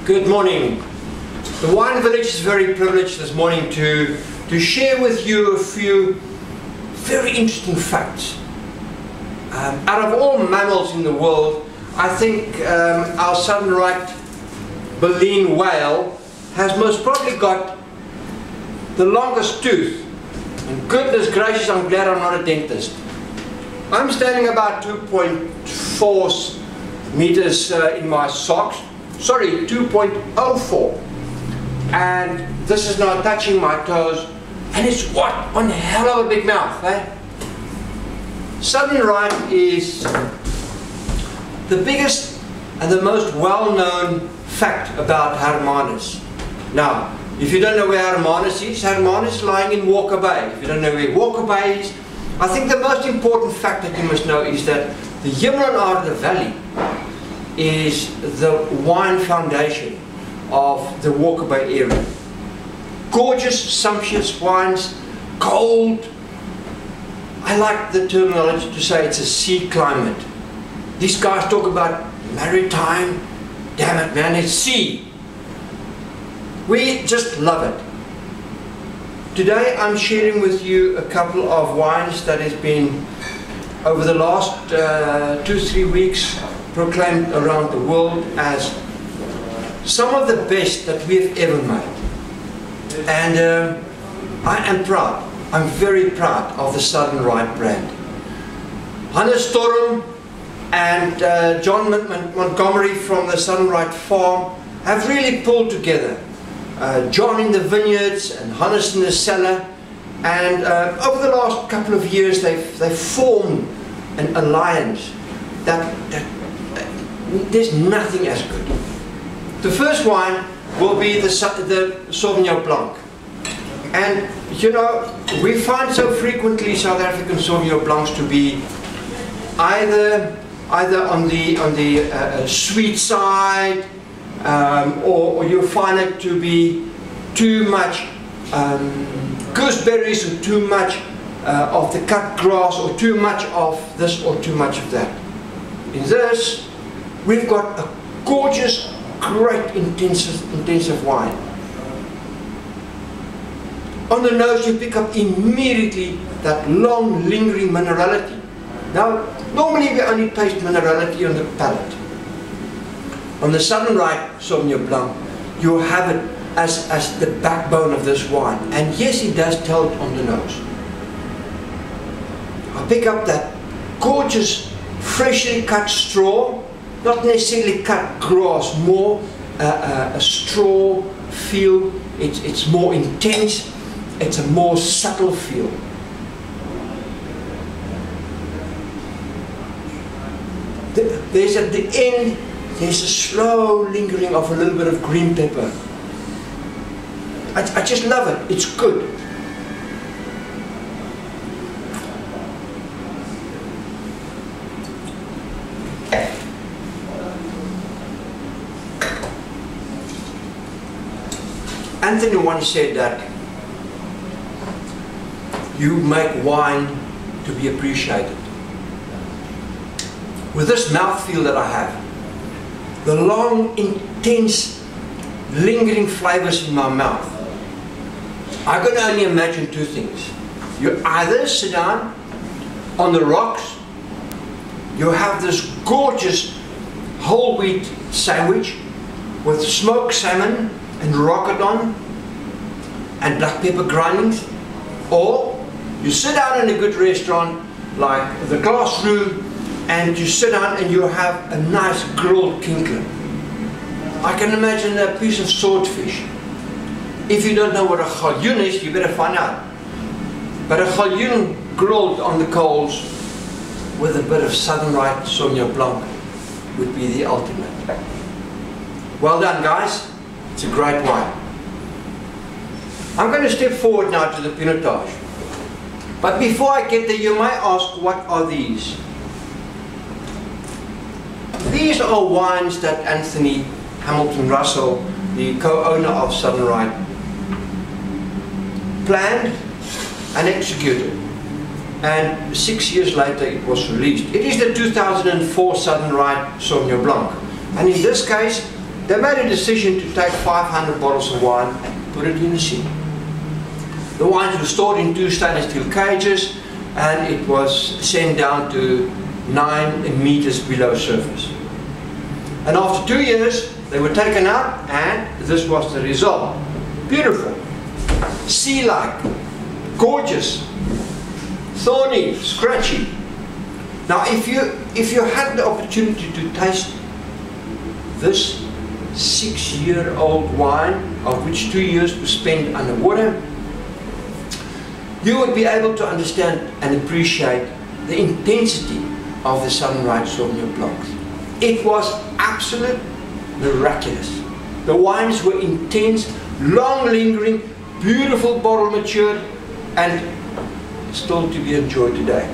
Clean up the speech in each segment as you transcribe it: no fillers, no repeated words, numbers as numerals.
Good morning. The Wine Village is very privileged this morning to share with you a few very interesting facts. Out of all mammals in the world, I think our southern right baleen whale has most probably got the longest tooth. And goodness gracious, I'm glad I'm not a dentist. I'm standing about 2.4 meters in my socks. Sorry, 2.04. And this is now touching my toes. And it's what? One hell of a big mouth, eh? Southern right is the biggest and the most well-known fact about Hermanus. Now, if you don't know where Hermanus is lying in Walker Bay. If you don't know where Walker Bay is, I think the most important fact that you must know is that the Hemelrenaarde Valley is the wine foundation of the Walker Bay area. Gorgeous, sumptuous wines, cold. I like the terminology to say it's a sea climate. These guys talk about maritime. Damn it, man, it's sea. We just love it. Today I'm sharing with you a couple of wines that has been over the last 2-3 weeks proclaimed around the world as some of the best that we've ever made. And I am proud. I'm very proud of the Southern Right brand. Hannes Storm and John Montgomery from the Southern Right farm have really pulled together. John in the vineyards and Hannes in the cellar, and over the last couple of years they've formed an alliance that there's nothing as good. The first wine will be the Sauvignon Blanc. And you know, we find so frequently South African Sauvignon Blancs to be either on the sweet side, or you find it to be too much gooseberries, or too much of the cut grass, or too much of this or too much of that. In this, we've got a gorgeous, great, intensive wine. On the nose you pick up immediately that long, lingering minerality. Now, normally we only taste minerality on the palate. On the Southern Right Sauvignon Blanc, you have it as the backbone of this wine. And yes, it does tell it on the nose. I pick up that gorgeous, freshly cut straw, not necessarily cut grass, more a straw feel. It's more intense, it's a more subtle feel. There's at the end, there's a slow lingering of a little bit of green pepper. I just love it, it's good. Anthony once said that you make wine to be appreciated. With this mouthfeel that I have, the long, intense, lingering flavors in my mouth, I can only imagine two things. You either sit down on the rocks, you have this gorgeous whole wheat sandwich with smoked salmon and rockadon and black pepper grindings, or you sit down in a good restaurant like the Glass Roux and you sit down and you have a nice grilled kinkler. I can imagine a piece of swordfish. If you don't know what a galjoen is, you better find out. But a galjoen grilled on the coals with a bit of Southern Right Sauvignon Blanc would be the ultimate. Well done, guys. It's a great wine. I'm going to step forward now to the pinotage. But before I get there, you might ask, what are these? These are wines that Anthony Hamilton Russell, the co-owner of Southern Right, planned and executed. And 6 years later it was released. It is the 2004 Southern Right Sauvignon Blanc. And in this case, they made a decision to take 500 bottles of wine and put it in the sea. The wines were stored in 2 stainless steel cages, and it was sent down to 9 meters below surface. And after 2 years, they were taken out, and this was the result. Beautiful, sea-like, gorgeous, thorny, scratchy. Now, if you had the opportunity to taste this 6-year-old wine, of which 2 years was spent underwater, you would be able to understand and appreciate the intensity of the Southern Sauvignon Blancs. It was absolute miraculous. The wines were intense, long lingering, beautiful bottle matured, and still to be enjoyed today.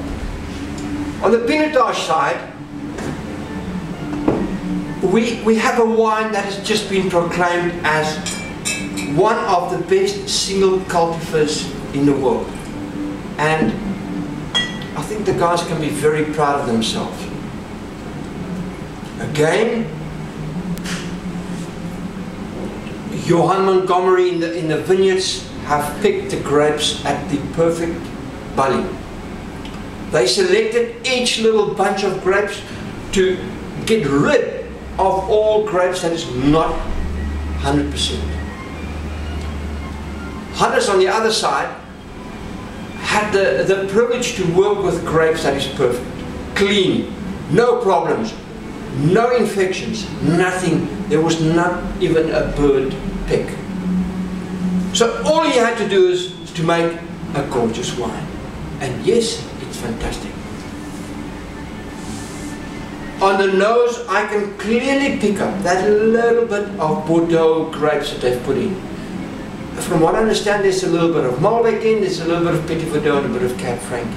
On the Pinotage side, we have a wine that has just been proclaimed as one of the best single cultivars in the world. And I think the guys can be very proud of themselves. Again, Johann Montgomery in the vineyards have picked the grapes at the perfect barley. They selected each little bunch of grapes to get rid of all grapes that is not 100%. Hunters on the other side had the privilege to work with grapes that is perfect, clean, no problems, no infections, nothing. There was not even a bird pick. So all he had to do is to make a gorgeous wine. And yes, it's fantastic. On the nose, I can clearly pick up that little bit of Bordeaux grapes that they've put in. From what I understand, there's a little bit of Malbec in, there's a little bit of Petit Verdot, and a bit of Cab Franc.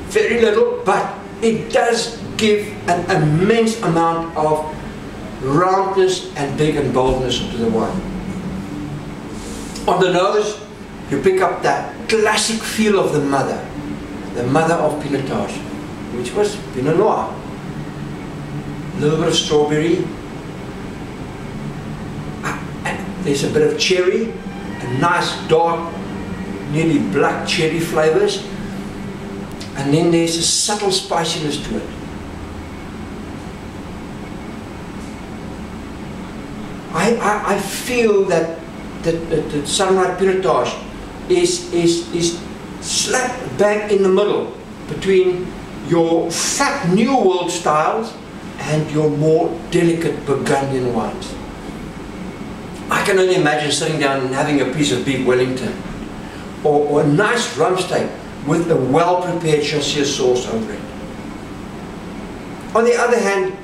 Very little, but it does give an immense amount of roundness and big and boldness to the wine. On the nose, you pick up that classic feel of the mother of Pinotage, which was Pinot Noir. A little bit of strawberry, and there's a bit of cherry, a nice dark, nearly black cherry flavors, and then there's a subtle spiciness to it. I feel that the Southern Pinotage is slap bang in the middle between your fat New World styles and your more delicate Burgundian wines. I can only imagine sitting down and having a piece of beef Wellington or a nice rum steak with a well-prepared Chassier sauce over it. On the other hand,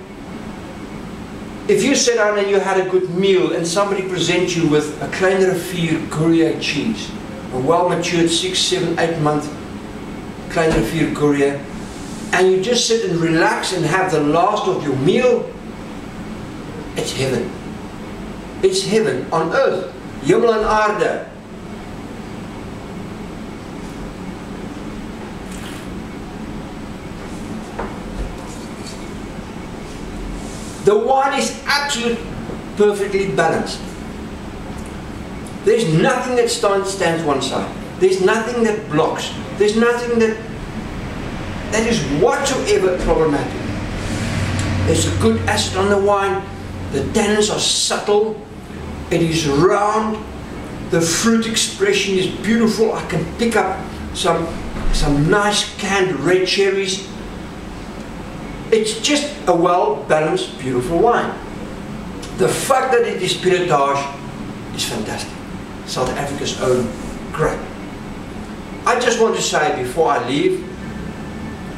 if you sit down and you had a good meal and somebody presents you with a Klein Rivier Gruyere cheese, a well-matured 6, 7, 8 month Klein Rivier Gruyere, and you just sit and relax and have the last of your meal, it's heaven. It's heaven on earth. Himmel en aarde. The wine is absolutely perfectly balanced. There's nothing that stands one side. There's nothing that blocks. There's nothing that is whatsoever problematic. There's a good acid on the wine. The tannins are subtle. It is round. The fruit expression is beautiful. I can pick up some nice canned red cherries. It's just a well-balanced, beautiful wine. The fact that it is Pinotage is fantastic. South Africa's own grape. I just want to say before I leave,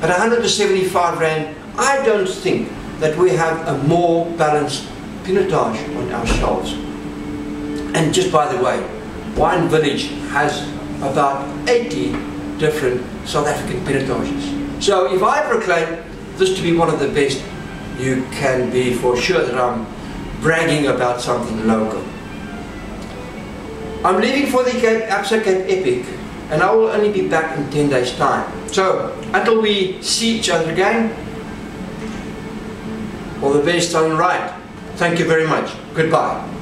at 175 Rand, I don't think that we have a more balanced Pinotage on our shelves. And just by the way, Wine Village has about 80 different South African Pinotages. So if I proclaim this to be one of the best, you can be for sure that I'm bragging about something local. I'm leaving for the Absa Cape Epic, and I will only be back in 10 days' time. So until we see each other again, all the best on right. Thank you very much. Goodbye.